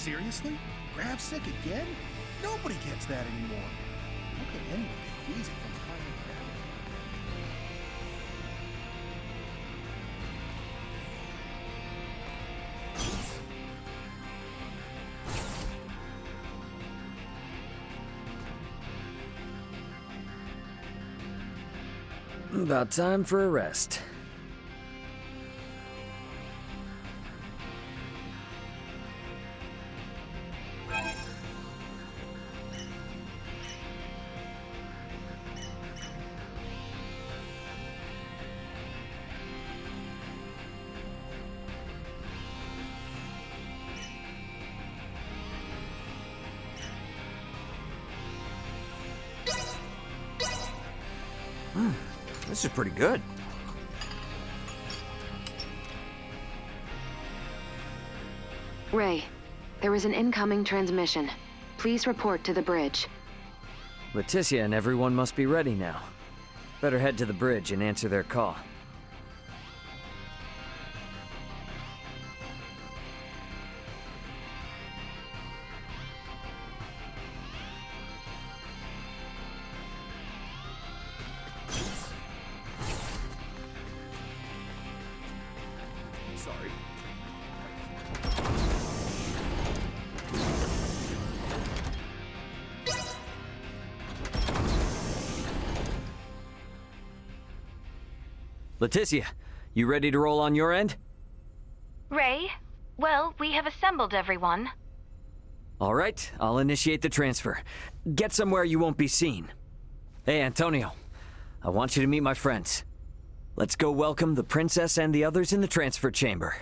Seriously? Grav sick again? Nobody gets that anymore. How could anyone get queasy from climbing gravity? About time for a rest. This is pretty good. Ray, there was an incoming transmission. Please report to the bridge. Leticia and everyone must be ready now. Better head to the bridge and answer their call. Sorry. Leticia, you ready to roll on your end? Ray, well, we have assembled everyone. All right, I'll initiate the transfer. Get somewhere you won't be seen. Hey, Antonio, I want you to meet my friends. Let's go welcome the princess and the others in the transfer chamber.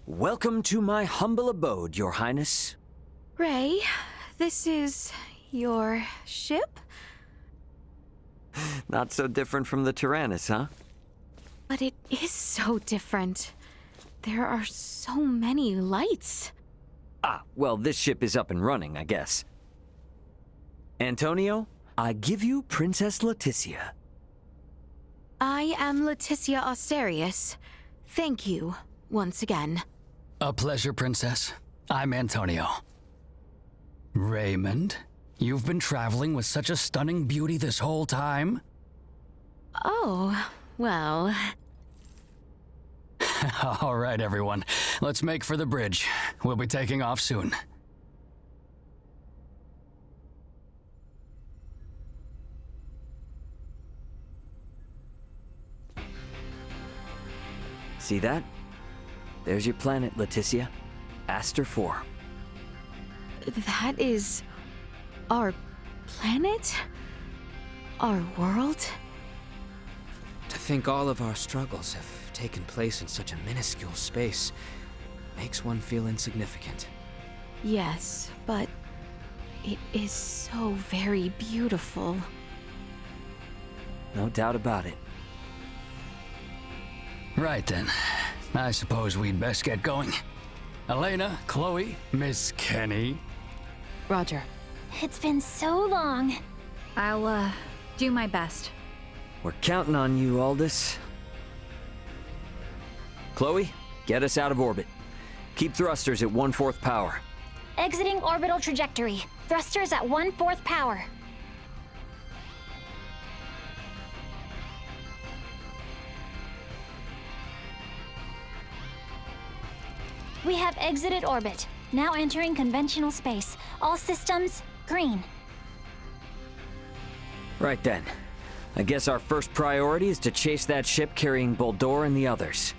Welcome to my humble abode, Your Highness. Ray, this is your ship? Not so different from the Tyrannus, huh? But it is so different. There are so many lights. Ah, well, this ship is up and running, I guess. Antonio, I give you Princess Leticia. I am Leticia Asterius. Thank you, once again. A pleasure, Princess. I'm Antonio. Raymond, you've been traveling with such a stunning beauty this whole time? Oh, well... All right, everyone. Let's make for the bridge. We'll be taking off soon. See that? There's your planet, Leticia. Aster 4. That is... our planet? Our world? To think all of our struggles have taken place in such a minuscule space makes one feel insignificant. Yes, but it is so very beautiful. No doubt about it. Right then. I suppose we'd best get going. Elena, Chloe, Miss Kenny. Roger. It's been so long. I'll, do my best. We're counting on you, Aldous. Chloe, get us out of orbit. Keep thrusters at 1/4 power. Exiting orbital trajectory. Thrusters at 1/4 power. We have exited orbit. Now entering conventional space. All systems green. Right then. I guess our first priority is to chase that ship carrying Bohld'or and the others.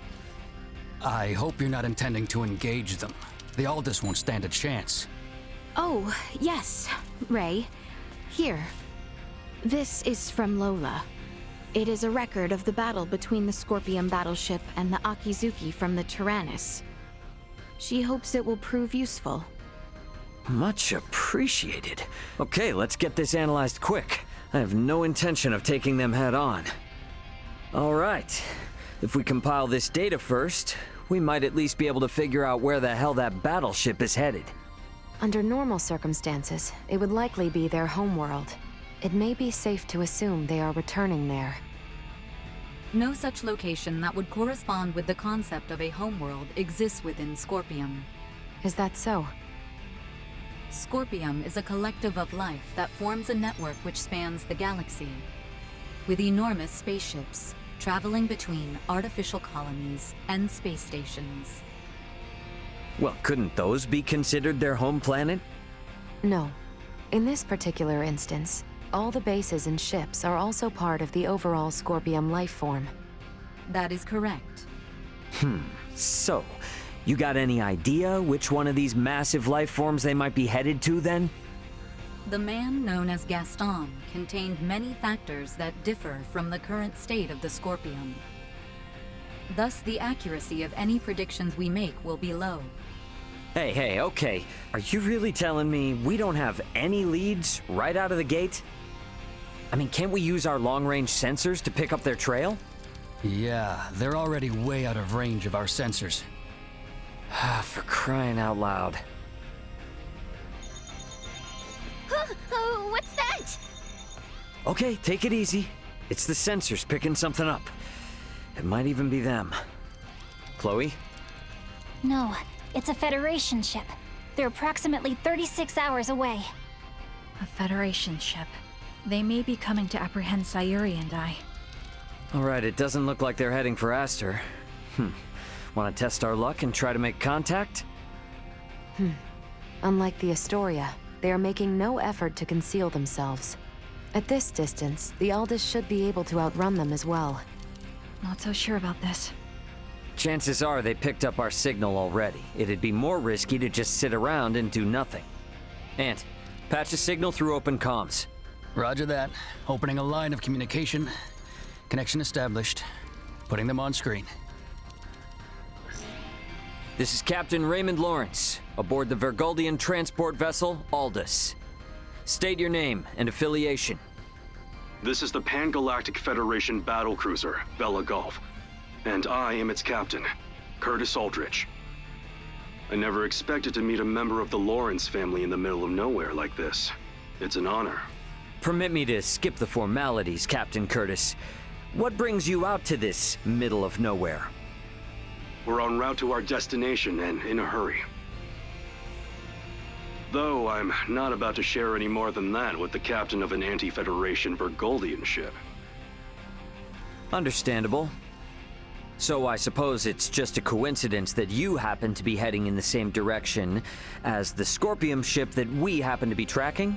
I hope you're not intending to engage them. The Aldous won't stand a chance. Oh, yes, Ray. Here. This is from Lola. It is a record of the battle between the Scorpion battleship and the Akizuki from the Tyrannus. She hopes it will prove useful. Much appreciated. Okay, let's get this analyzed quick. I have no intention of taking them head on. All right. If we compile this data first, we might at least be able to figure out where the hell that battleship is headed. Under normal circumstances, it would likely be their homeworld. It may be safe to assume they are returning there. No such location that would correspond with the concept of a homeworld exists within Scorpium. Is that so? Scorpium is a collective of life that forms a network which spans the galaxy, with enormous spaceships traveling between artificial colonies and space stations. Well, couldn't those be considered their home planet? No. In this particular instance, all the bases and ships are also part of the overall Scorpium life form. That is correct. So, you got any idea which one of these massive life forms they might be headed to then? The man known as Gaston contained many factors that differ from the current state of the Scorpium. Thus, the accuracy of any predictions we make will be low. Hey, okay. Are you really telling me we don't have any leads right out of the gate? I mean, can't we use our long-range sensors to pick up their trail? Yeah, they're already way out of range of our sensors. For crying out loud. What's that? Okay, take it easy. It's the sensors picking something up. It might even be them. Chloe? No, it's a Federation ship. They're approximately 36 hours away. A Federation ship. They may be coming to apprehend Sayuri and I. Alright, it doesn't look like they're heading for Aster. Want to test our luck and try to make contact? Unlike the Astoria, they are making no effort to conceal themselves. At this distance, the Aldous should be able to outrun them as well. Not so sure about this. Chances are they picked up our signal already. It'd be more risky to just sit around and do nothing. Ant, patch a signal through open comms. Roger that. Opening a line of communication. Connection established. Putting them on screen. This is Captain Raymond Lawrence, aboard the Vergoldian transport vessel, Aldous. State your name and affiliation. This is the Pan-Galactic Federation battlecruiser, Bella Gulf, and I am its captain, Curtis Aldrich. I never expected to meet a member of the Lawrence family in the middle of nowhere like this. It's an honor. Permit me to skip the formalities, Captain Curtis. What brings you out to this middle of nowhere? We're en route to our destination and in a hurry. Though I'm not about to share any more than that with the captain of an anti-Federation Vergoldian ship. Understandable. So I suppose it's just a coincidence that you happen to be heading in the same direction as the Scorpium ship that we happen to be tracking?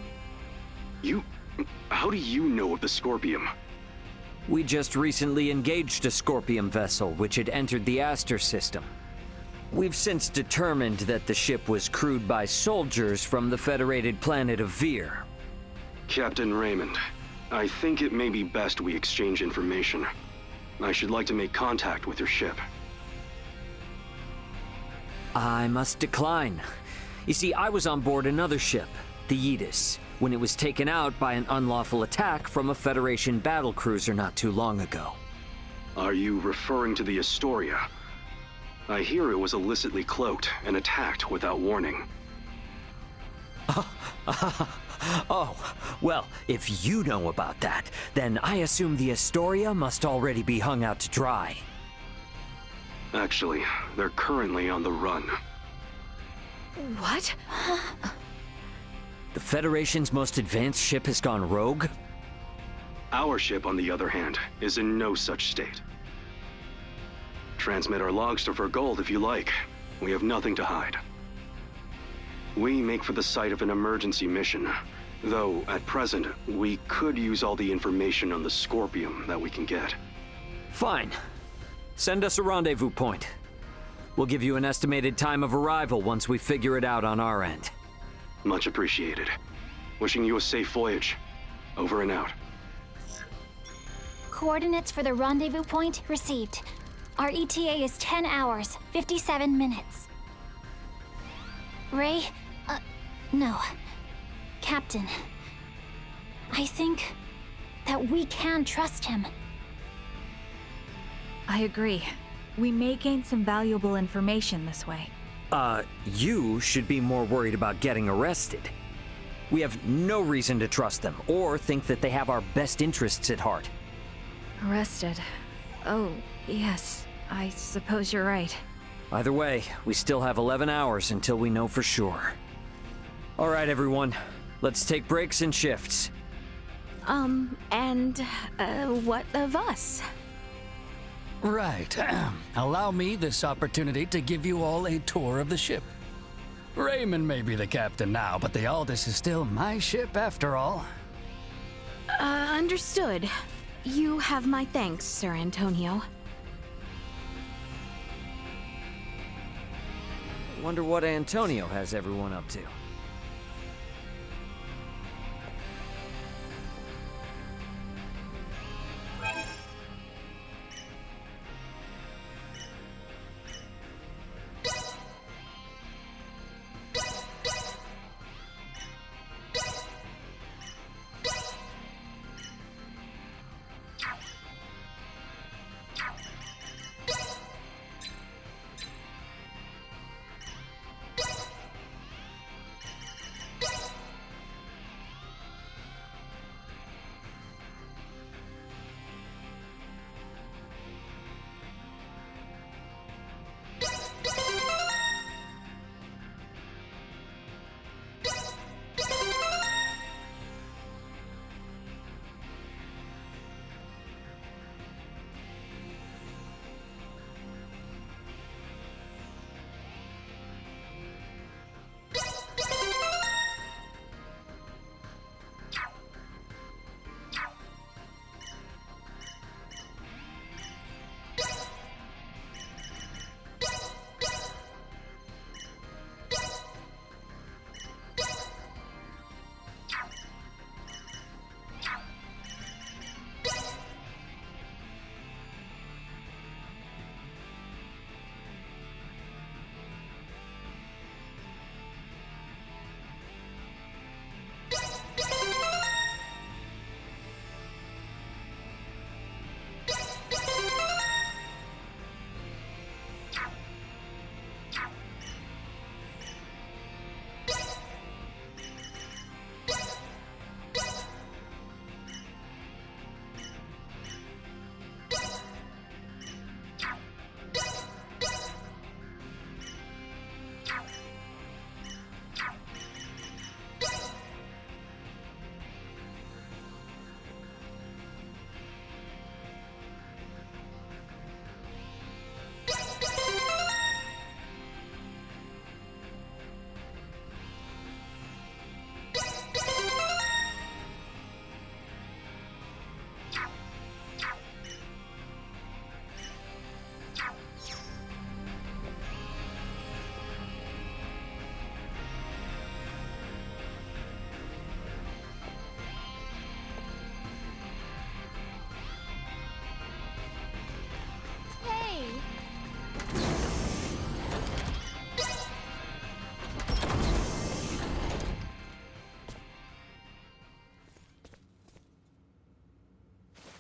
How do you know of the Scorpium? We just recently engaged a Scorpium vessel which had entered the Aster system. We've since determined that the ship was crewed by soldiers from the federated planet of Vir. Captain Raymond, I think it may be best we exchange information. I should like to make contact with your ship. I must decline. You see, I was on board another ship, the Yeetus, when it was taken out by an unlawful attack from a Federation battlecruiser not too long ago. Are you referring to the Astoria? I hear it was illicitly cloaked and attacked without warning. Oh, well, if you know about that, then I assume the Astoria must already be hung out to dry. Actually, they're currently on the run. What? The Federation's most advanced ship has gone rogue? Our ship, on the other hand, is in no such state. Transmit our logs to Vergold if you like. We have nothing to hide. We make for the site of an emergency mission, though at present, we could use all the information on the Scorpium that we can get. Fine. Send us a rendezvous point. We'll give you an estimated time of arrival once we figure it out on our end. Much appreciated. Wishing you a safe voyage. Over and out. Coordinates for the rendezvous point received. Our ETA is 10 hours, 57 minutes. Ray? No. Captain. I think that we can trust him. I agree. We may gain some valuable information this way. You should be more worried about getting arrested. We have no reason to trust them, or think that they have our best interests at heart. Arrested. Oh, yes. I suppose you're right. Either way, we still have 11 hours until we know for sure. All right, everyone. Let's take breaks and shifts. What of us? Right. Allow me this opportunity to give you all a tour of the ship. Raymond may be the captain now, but the Aldous is still my ship after all. Understood. You have my thanks, Sir Antonio. Wonder what Antonio has everyone up to.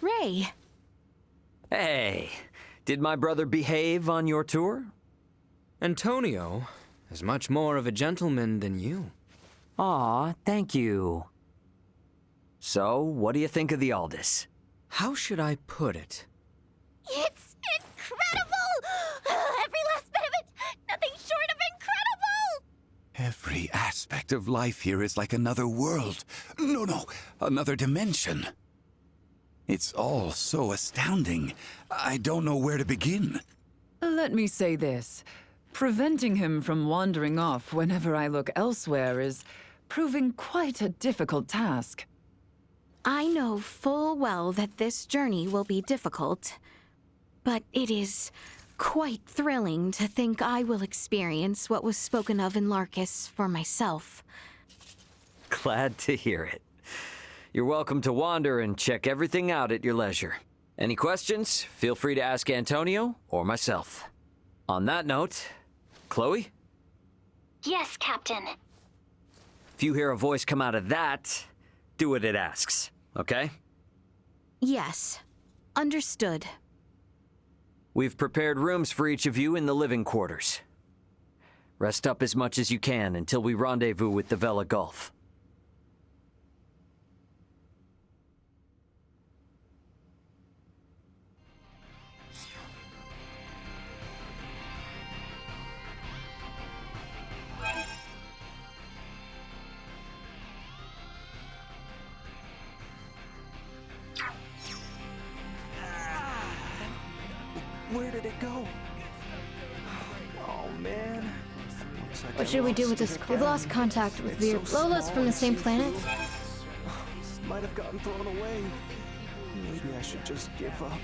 Ray. Hey, did my brother behave on your tour? Antonio is much more of a gentleman than you. Aw, thank you. So, what do you think of the Aldous? How should I put it? It's incredible! Every last bit of it! Nothing short of incredible! Every aspect of life here is like another world. No, another dimension. It's all so astounding. I don't know where to begin. Let me say this. Preventing him from wandering off whenever I look elsewhere is proving quite a difficult task. I know full well that this journey will be difficult, but it is quite thrilling to think I will experience what was spoken of in Larkus for myself. Glad to hear it. You're welcome to wander and check everything out at your leisure. Any questions? Feel free to ask Antonio or myself. On that note, Chloe? Yes, Captain. If you hear a voice come out of that, do what it asks, okay? Yes. Understood. We've prepared rooms for each of you in the living quarters. Rest up as much as you can until we rendezvous with the Vela Gulf. Where did it go? Oh man. What should we do with this? We've lost contact with Veer. Lola's from the same planet. Might have gotten thrown away. Maybe I should just give up.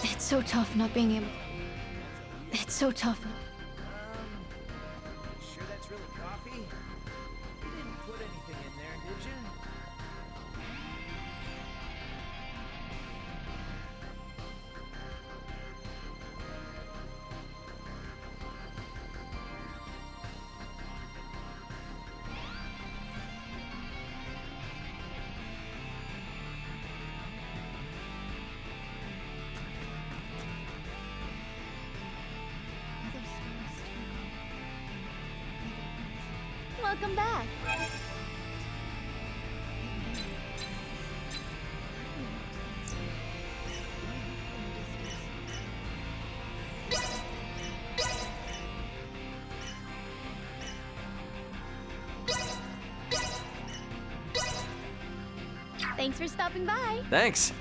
It's so tough not being able. It's so tough. Sure that's really coffee? You didn't put anything in there, did you? Welcome back. Thanks for stopping by. Thanks.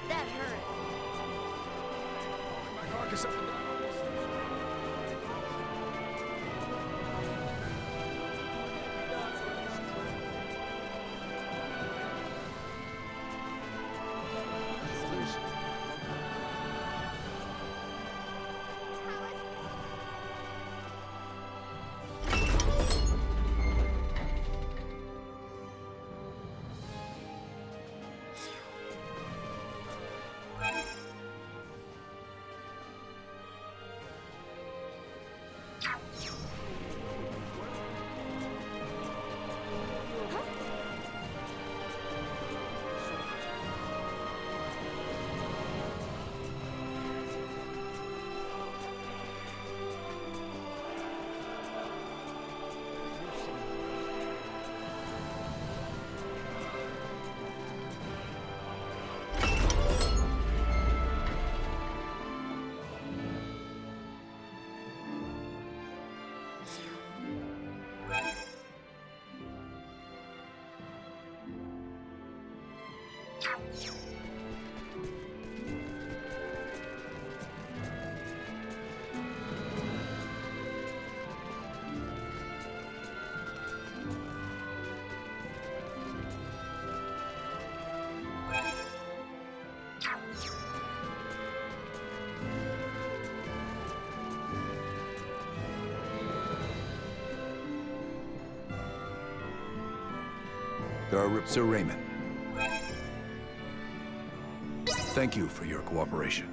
That hurt. My carcass up and down. Sir Raymond. Thank you for your cooperation.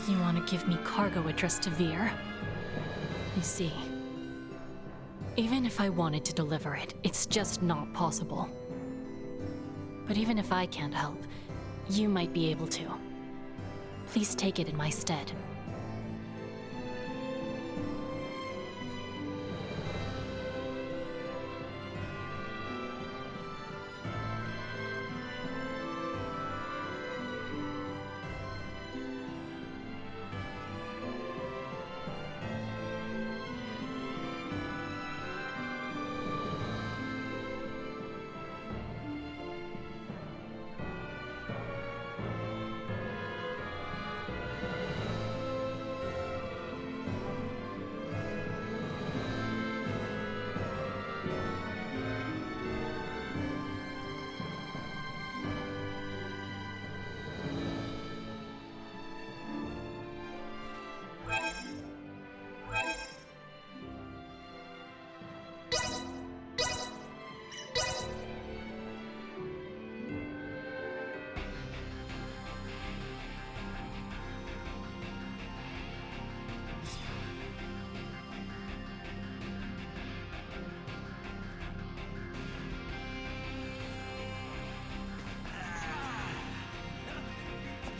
You want to give me cargo addressed to Veer? You see, even if I wanted to deliver it, it's just not possible. But even if I can't help, you might be able to. Please take it in my stead.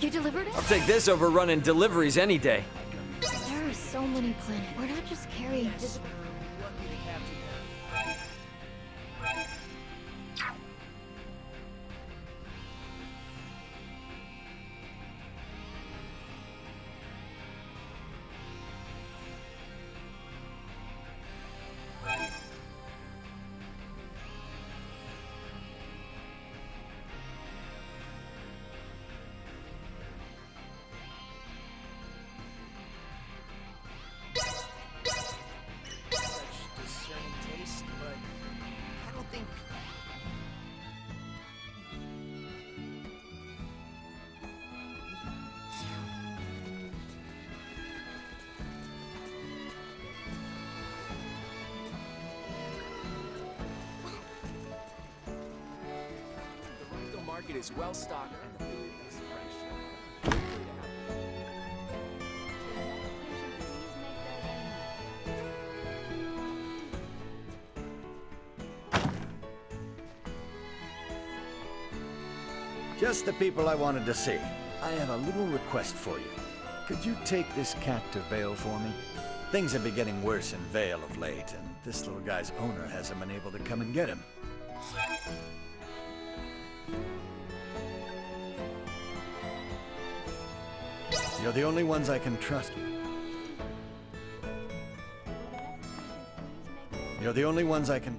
You delivered it? I'll take this over running deliveries any day. There are so many planets. We're not just carrying physical. Market is well stocked and the food is fresh. Just the people I wanted to see. I have a little request for you. Could you take this cat to Vale for me? Things have been getting worse in Vale of late, and this little guy's owner hasn't been able to come and get him. You're the only ones I can trust. You're the only ones I can...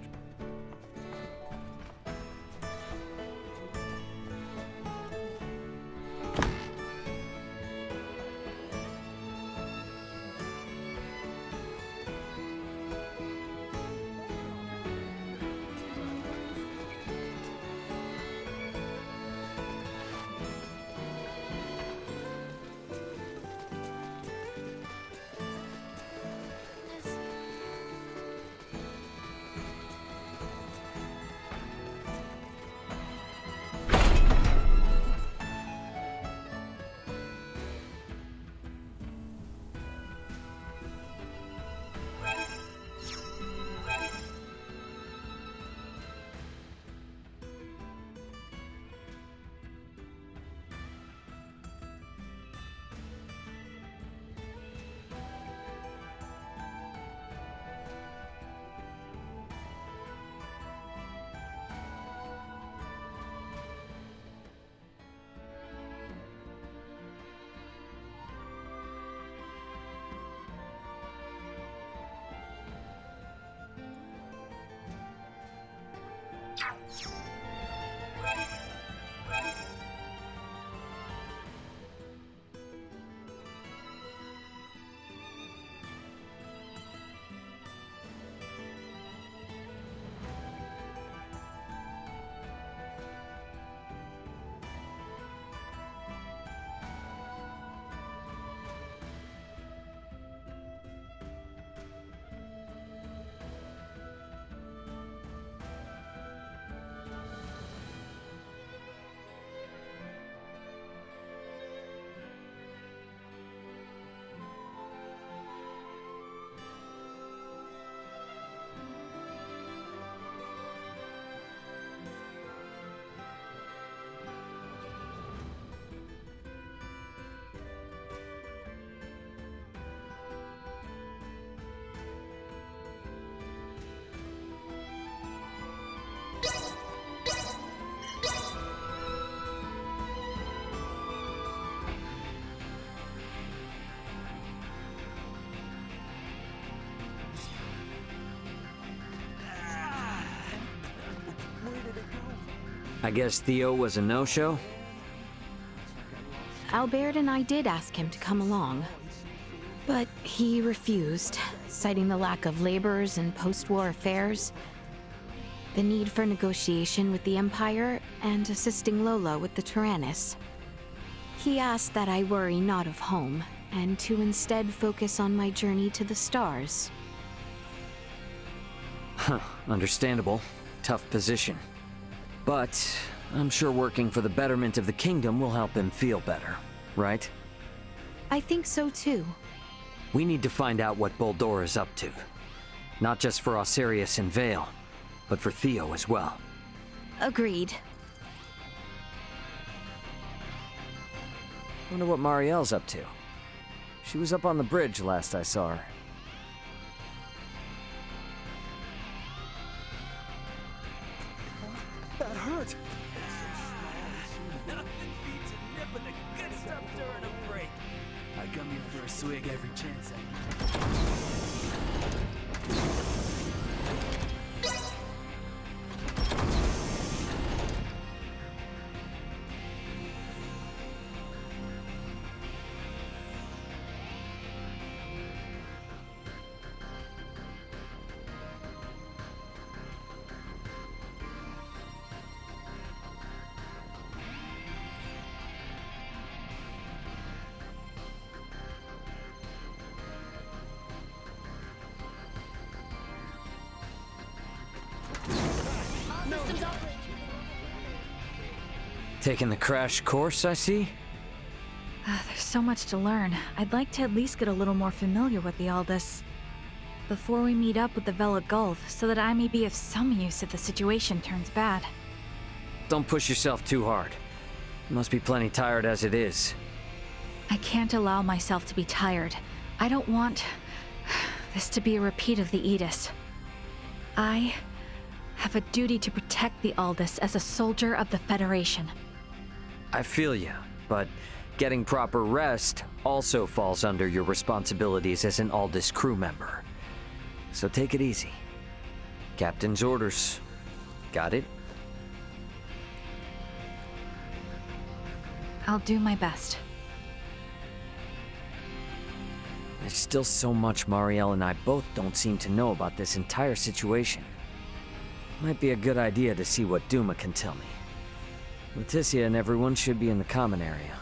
I guess Theo was a no-show? Albert and I did ask him to come along, but he refused, citing the lack of laborers and post-war affairs, the need for negotiation with the Empire, and assisting Lola with the Tyrannus. He asked that I worry not of home, and to instead focus on my journey to the stars. Huh, understandable. Tough position. But I'm sure working for the betterment of the kingdom will help him feel better, right? I think so too. We need to find out what Bohld'or is up to. Not just for Osirius and Vale, but for Theo as well. Agreed. Wonder what Marielle's up to. She was up on the bridge last I saw her. That hurt. Nothing beats a nip of the good stuff during a break. I come here for a swig every chance I get. Taking the crash course, I see? There's so much to learn. I'd like to at least get a little more familiar with the Aldous before we meet up with the Vela Gulf, so that I may be of some use if the situation turns bad. Don't push yourself too hard. You must be plenty tired as it is. I can't allow myself to be tired. I don't want this to be a repeat of the Aegis. I have a duty to protect the Aldous as a soldier of the Federation. I feel you, but getting proper rest also falls under your responsibilities as an Aldous crew member. So take it easy. Captain's orders. Got it? I'll do my best. There's still so much Marielle and I both don't seem to know about this entire situation. Might be a good idea to see what Duma can tell me. Leticia and everyone should be in the common area.